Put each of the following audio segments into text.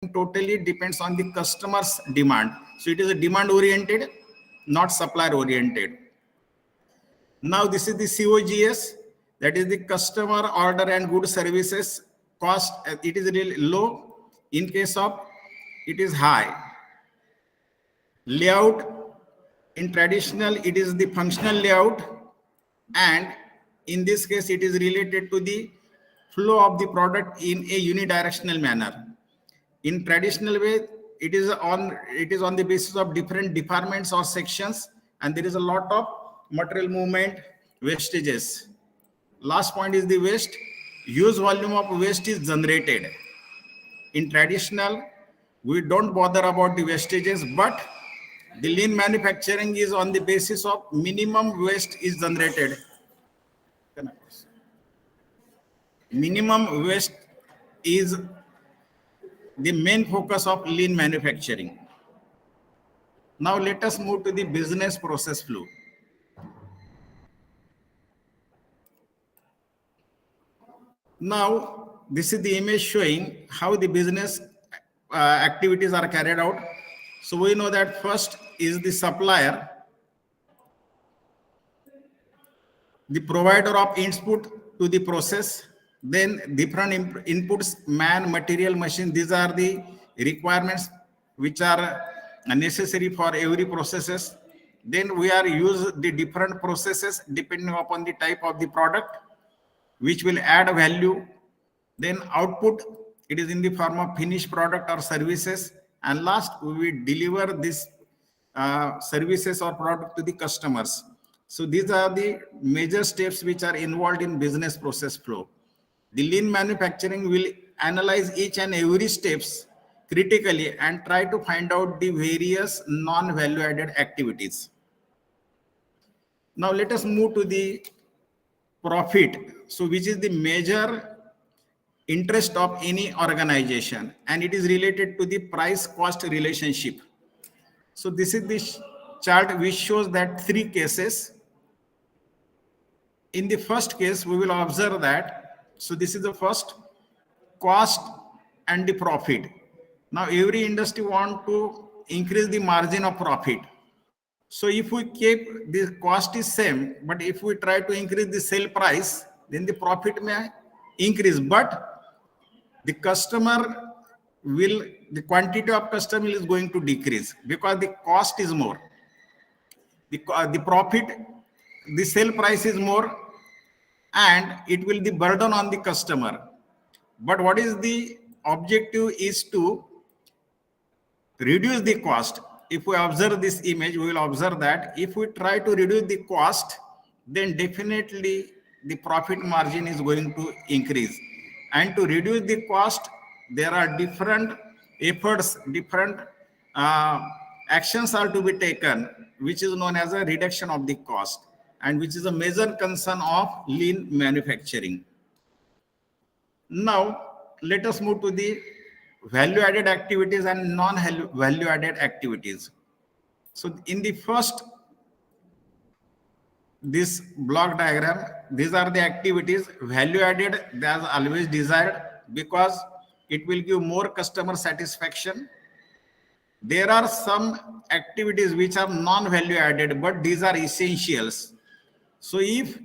manufacturing totally depends on the customer's demand. So it is a demand oriented, not supplier oriented. Now this is the COGS, that is the customer order and good services cost. It is really low. In case of it is high. Layout, in traditional it is the functional layout, and in this case it is related to the flow of the product in a unidirectional manner. In traditional way, it is on the basis of different departments or sections, and there is a lot of material movement, wastages. Last point is the waste. Huge volume of waste is generated. In traditional, we don't bother about the wastages, but the lean manufacturing is on the basis of minimum waste is generated. Minimum waste is the main focus of lean manufacturing. Now let us move to the business process flow. Now this is the image showing how the business activities are carried out. So we know that first is the supplier, the provider of input to the process, then different inputs, man, material, machine. These are the requirements which are necessary for every processes. Then we are use the different processes depending upon the type of the product, which will add value. Then output, it is in the form of finished product or services. And last, we will deliver this services or product to the customers. So these are the major steps which are involved in business process flow. The lean manufacturing will analyze each and every steps critically and try to find out the various non-value added activities. Now let us move to the profit. So which is the major interest of any organization, and it is related to the price cost relationship. So this is the chart which shows that three cases. In the first case, we will observe that, so this is the first, cost and the profit. Now every industry want to increase the margin of profit. So if we keep the cost is same, but if we try to increase the sale price, then the profit may increase, but the customer will, the quantity of customer is going to decrease because the cost is more. The profit, the sale price is more, and it will be burden on the customer. But what is the objective is to reduce the cost. If we observe this image, we will observe that if we try to reduce the cost, then definitely the profit margin is going to increase. And to reduce the cost, there are different efforts, different actions are to be taken, which is known as a reduction of the cost, and which is a major concern of lean manufacturing. Now, let us move to the value-added activities and non-value-added activities. So in the first, this block diagram, these are the activities. Value-added, they are always desired because it will give more customer satisfaction. There are some activities which are non-value-added, but these are essentials. So if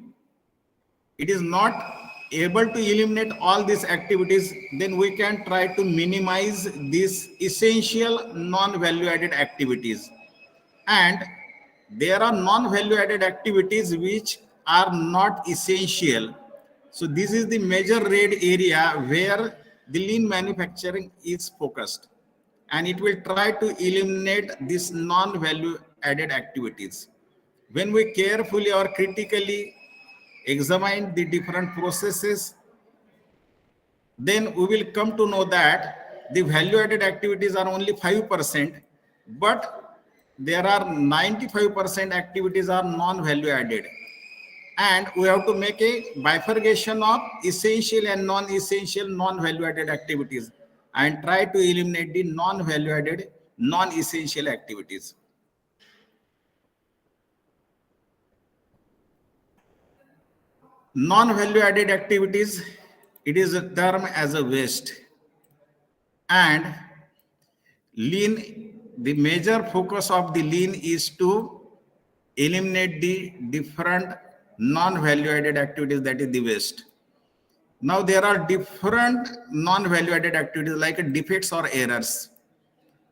it is not able to eliminate all these activities, then we can try to minimize these essential non-value added activities. And there are non-value added activities which are not essential. So this is the major red area where the lean manufacturing is focused, and it will try to eliminate these non-value added activities. When we carefully or critically examine the different processes, then we will come to know that the value-added activities are only 5%, but there are 95% activities are non-value-added. And we have to make a bifurcation of essential and non-essential non-value-added activities and try to eliminate the non-value-added, non-essential activities. Non-value added activities, it is a term as a waste, and Lean, the major focus of the lean is to eliminate the different non-value added activities, that is the waste. Now there are different non-value added activities like defects or errors.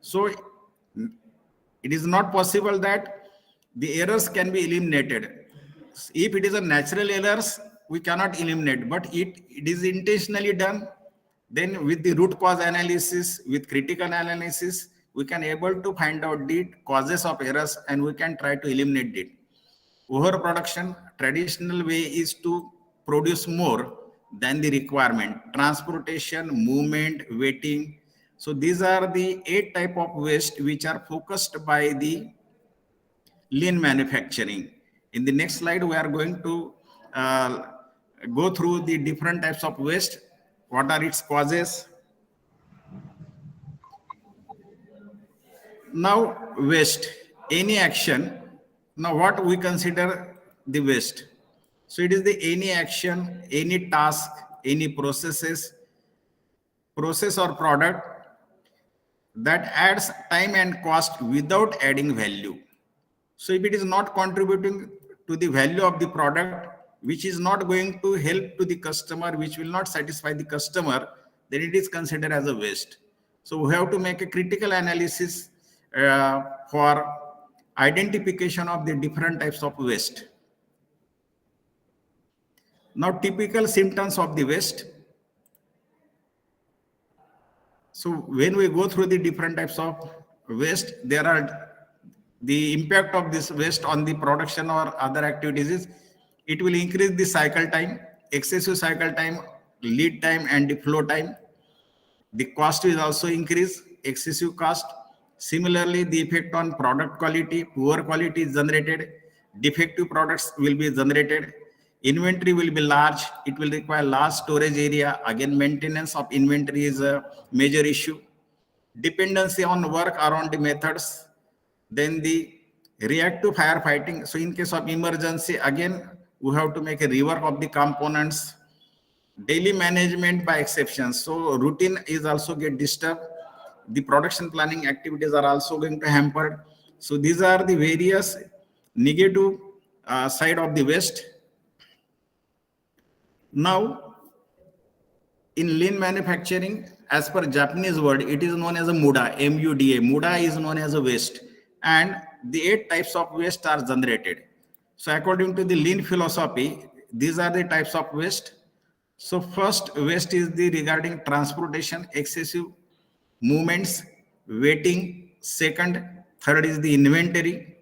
So it is not possible that the errors can be eliminated. If it is a natural errors, we cannot eliminate, but it is intentionally done. Then with the root cause analysis, with critical analysis, we can able to find out the causes of errors and we can try to eliminate it. Overproduction, traditional way is to produce more than the requirement. Transportation, movement, waiting. So these are the 8 type of waste which are focused by the lean manufacturing. In the next slide, we are going to go through the different types of waste. What are its causes? Now, waste, any action. Now, what we consider the waste? So it is the any action, any task, any process or product that adds time and cost without adding value. So if it is not contributing to the value of the product, which is not going to help to the customer, which will not satisfy the customer, then it is considered as a waste. So we have to make a critical analysis for identification of the different types of waste. Now, typical symptoms of the waste. So when we go through the different types of waste, there are the impact of this waste on the production or other activities is it will increase the cycle time, excessive cycle time, lead time, and the flow time. The cost will also increase, excessive cost. Similarly, the effect on product quality, poor quality is generated, defective products will be generated, inventory will be large, it will require large storage area. Again, maintenance of inventory is a major issue. Dependency on work around the methods. Then the reactive firefighting. So in case of emergency, again, we have to make a rework of the components. Daily management by exception. So routine is also get disturbed. The production planning activities are also going to hamper. So these are the various negative side of the waste. Now, in lean manufacturing, as per Japanese word, it is known as a muda, M-U-D-A. Muda is known as a waste. And the 8 types of waste are generated. So according to the lean philosophy, these are the types of waste. So first waste is the regarding transportation, excessive movements, waiting. Second, third is the inventory.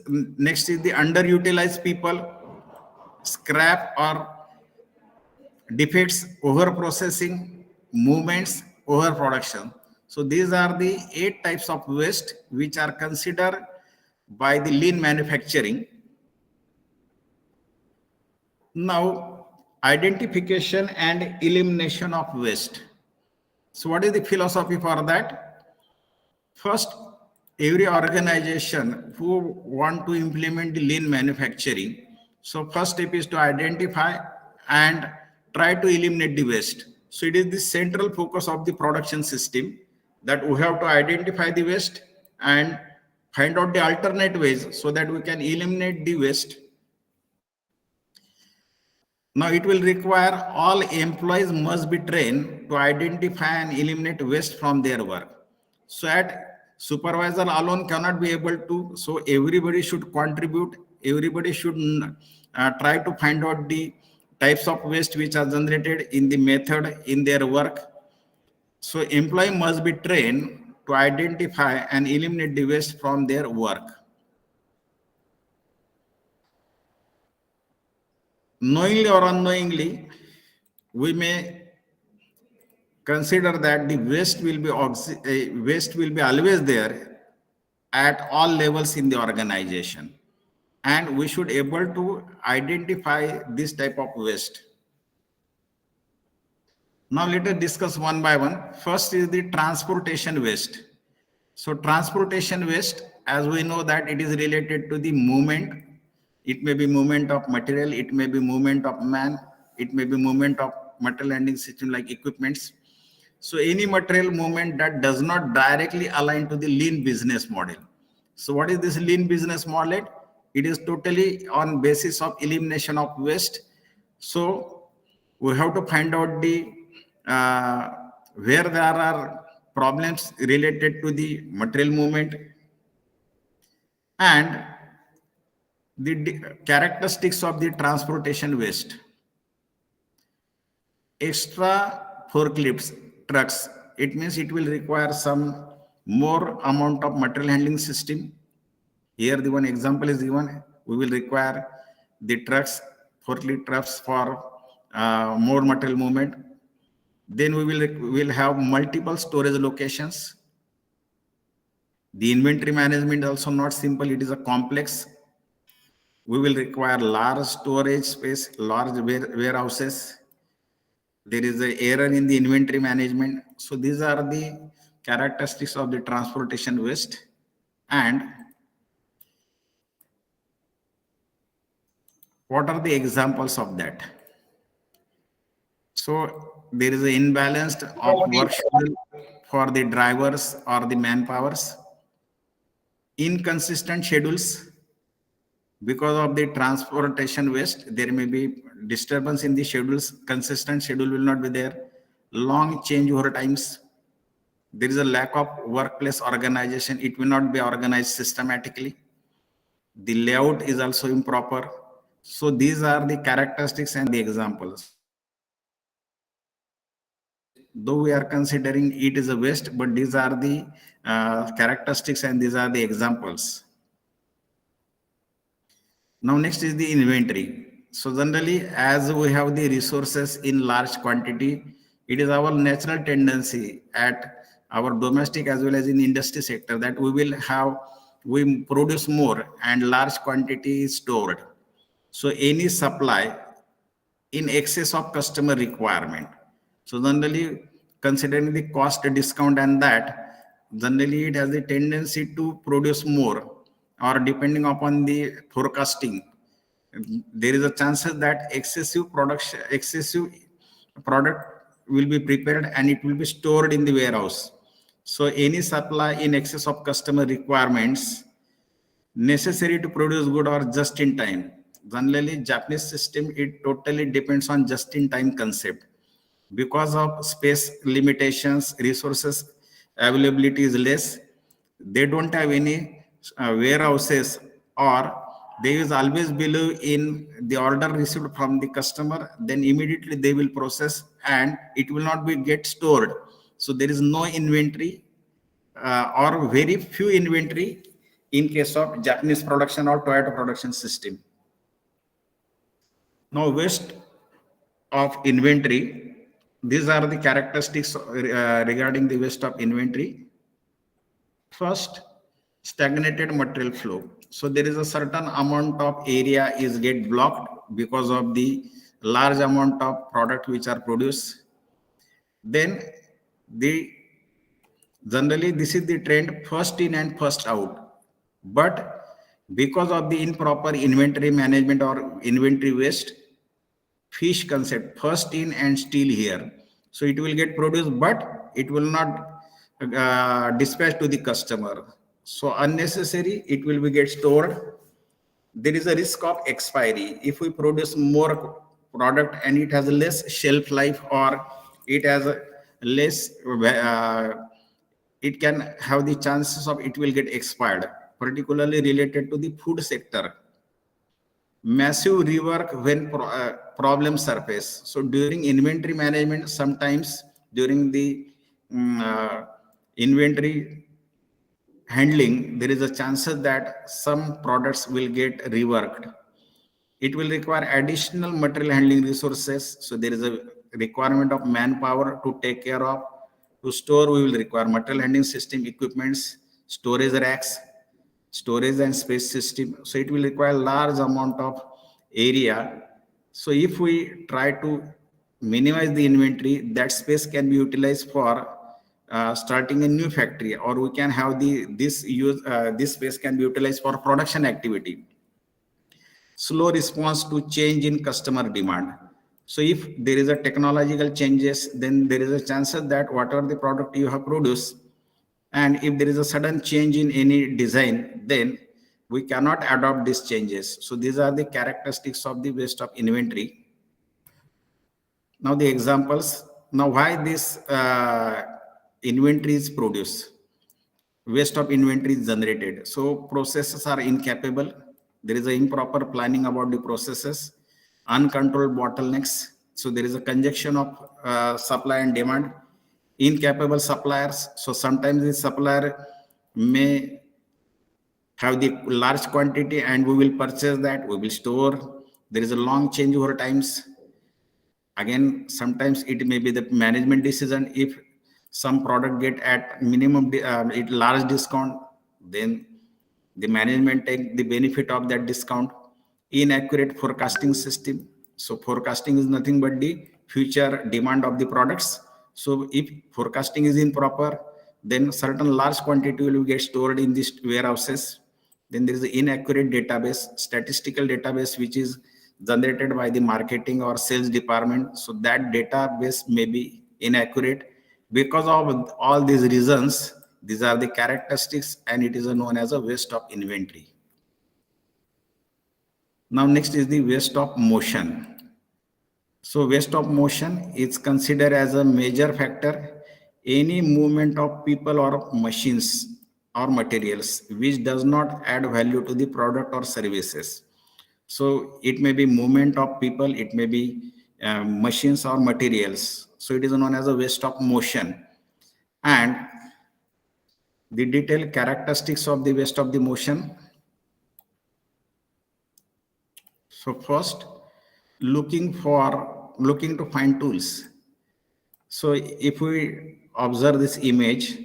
Next is the underutilized people, scrap or defects, over processing, movements, overproduction. So these are the 8 types of waste which are considered by the lean manufacturing. Now, identification and elimination of waste. So what is the philosophy for that? First, every organization who want to implement the lean manufacturing, so first step is to identify and try to eliminate the waste. So it is the central focus of the production system that we have to identify the waste and find out the alternate ways so that we can eliminate the waste. Now it will require all employees must be trained to identify and eliminate waste from their work. So at supervisor alone cannot be able to, so everybody should contribute, everybody should try to find out the types of waste which are generated in the method in their work. So employee must be trained to identify and eliminate the waste from their work. Knowingly or unknowingly, we may consider that the waste will be always there at all levels in the organization, and we should able to identify this type of waste. Now let us discuss one by one. First is the transportation waste. So transportation waste, as we know that it is related to the movement. It may be movement of material, it may be movement of man, it may be movement of material handling system like equipments. So any material movement that does not directly align to the lean business model. So what is this lean business model? It is totally on basis of elimination of waste. So we have to find out the uh, where there are problems related to the material movement and the characteristics of the transportation waste. Extra forklifts, trucks, it means it will require some more amount of material handling system. Here the one example is given. We will require the trucks, forklift trucks for more material movement. Then we will have multiple storage locations. The inventory management is also not simple. It is a complex. We will require large storage space, large warehouses. There is an error in the inventory management. So these are the characteristics of the transportation waste. And what are the examples of that? So there is an imbalance of work schedule for the drivers or the manpowers, inconsistent schedules. Because of the transportation waste, there may be disturbance in the schedules. Consistent schedule will not be there. Long changeover times. There is a lack of workplace organization. It will not be organized systematically. The layout is also improper. So these are the characteristics and the examples. Though we are considering it is a waste, but these are the characteristics and these are the examples. Now next is the inventory. So generally, as we have the resources in large quantity, it is our natural tendency at our domestic as well as in industry sector that we produce more and large quantity is stored. So any supply in excess of customer requirement. So generally, considering the cost discount and that, generally it has a tendency to produce more, or depending upon the forecasting, there is a chances that excessive product will be prepared and it will be stored in the warehouse. So any supply in excess of customer requirements necessary to produce good or just in time. Generally, Japanese system, it totally depends on just in time concept. Because of space limitations, resources availability is less. They don't have any warehouses, or they is always believe in the order received from the customer, then immediately they will process and it will not be get stored. So there is no inventory or very few inventory in case of Japanese production or Toyota production system. Now, waste of inventory. These are the characteristics regarding the waste of inventory. First, stagnated material flow. So there is a certain amount of area is get blocked because of the large amount of product which are produced. Then the generally this is the trend, first in and first out. But because of the improper inventory management or inventory waste, fish concept, first in and still here. So it will get produced, but it will not dispatch to the customer. So unnecessary, it will be get stored. There is a risk of expiry. If we produce more product and it has less shelf life, or it has a less, it can have the chances of it will get expired, particularly related to the food sector. Massive rework when problems surface. So during inventory management, sometimes during the inventory handling, there is a chances that some products will get reworked. It will require additional material handling resources. So there is a requirement of manpower to take care of. To store, we will require material handling system equipments, storage racks, storage and space system. So it will require large amount of area. So if we try to minimize the inventory, that space can be utilized for starting a new factory, or we can have this space can be utilized for production activity. Slow response to change in customer demand. So if there is a technological changes, then there is a chances that whatever the product you have produced, and if there is a sudden change in any design, then we cannot adopt these changes. So these are the characteristics of the waste of inventory. Now the examples. Now why this inventory is produced? Waste of inventory is generated. So processes are incapable. There is a improper planning about the processes, uncontrolled bottlenecks. So there is a conjunction of supply and demand, incapable suppliers. So sometimes the supplier may have the large quantity and we will purchase that, we will store. There is a long changeover times. Again, sometimes it may be the management decision. If some product get at minimum it large discount, then the management take the benefit of that discount. Inaccurate forecasting system. So forecasting is nothing but the future demand of the products. So if forecasting is improper, then certain large quantity will get stored in these warehouses. Then there is an inaccurate database, statistical database, which is generated by the marketing or sales department. So that database may be inaccurate. Because of all these reasons, these are the characteristics, and it is known as a waste of inventory. Now next is the waste of motion. So waste of motion is considered as a major factor. Any movement of people or machines or materials which does not add value to the product or services. So it may be movement of people, it may be machines or materials. So it is known as a waste of motion. And the detailed characteristics of the waste of the motion. So first, looking to find tools. So if we observe this image,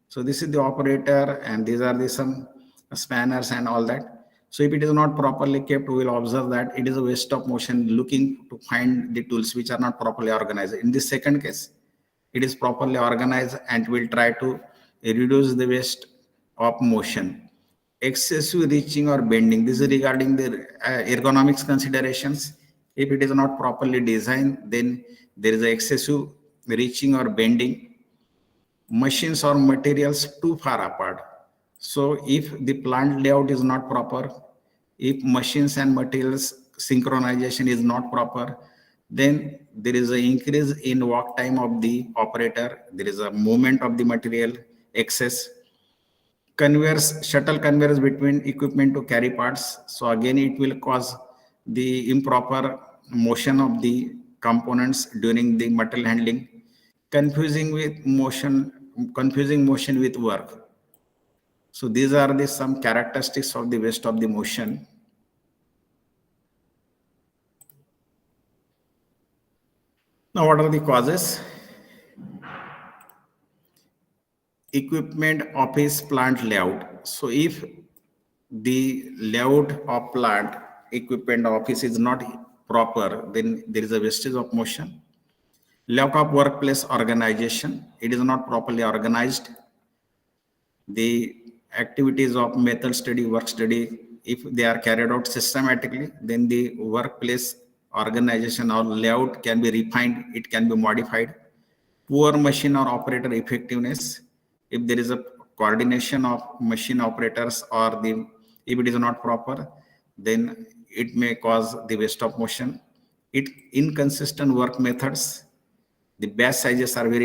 so this is the operator and these are the some spanners and all that. So if it is not properly kept, we will observe that it is a waste of motion looking to find the tools which are not properly organized. In this second case, it is properly organized and will try to reduce the waste of motion. Excessive reaching or bending. This is regarding the ergonomics considerations. If it is not properly designed, then there is a excessive reaching or bending. Machines or materials too far apart. So if the plant layout is not proper, if machines and materials synchronization is not proper, then there is an increase in work time of the operator. There is a movement of the material excess. Conveyors, shuttle conveyors between equipment to carry parts. So again, it will cause the improper motion of the components during the material handling. Confusing motion with work. So these are the some characteristics of the waste of the motion. Now, what are the causes? Equipment, office, plant layout. So if the layout of plant, equipment, office is not proper, then there is a wastage of motion. Lack of workplace organization. It is not properly organized. The activities of method study, work study, if they are carried out systematically, then the workplace organization or layout can be refined, it can be modified. Poor machine or operator effectiveness. If there is a coordination of machine operators or if it is not proper, then it may cause the waste of motion. Inconsistent work methods. The batch sizes are very